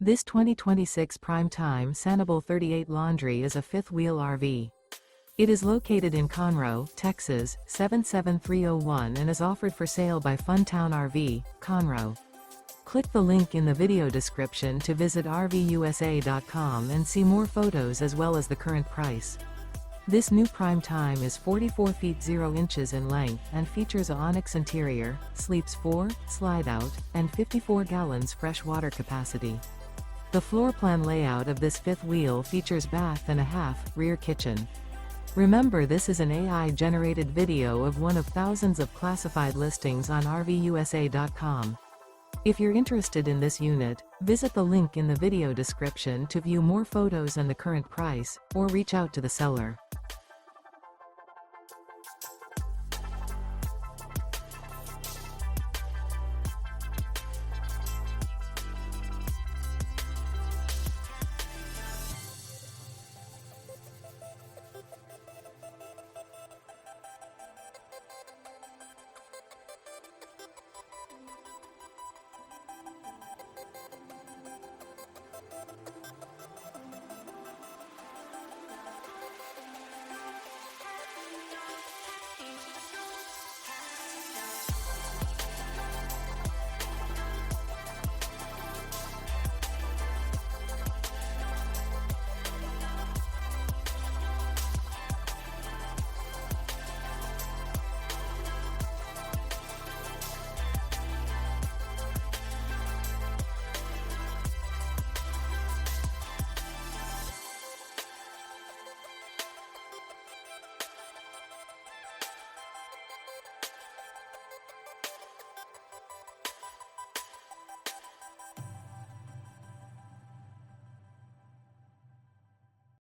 This 2026 Prime Time Sanibel 38 Laundry is a fifth-wheel RV. It is located in Conroe, Texas, 77301 and is offered for sale by Funtown RV, Conroe. Click the link in the video description to visit RVUSA.com and see more photos as well as the current price. This new Prime Time is 44 feet 0 inches in length and features a ONYX interior, sleeps 4, slide-out, and 54 gallons fresh water capacity. The floor plan layout of this fifth wheel features bath and a half, rear kitchen. Remember, this is an AI-generated video of one of thousands of classified listings on RVUSA.com. If you're interested in this unit, visit the link in the video description to view more photos and the current price, or reach out to the seller.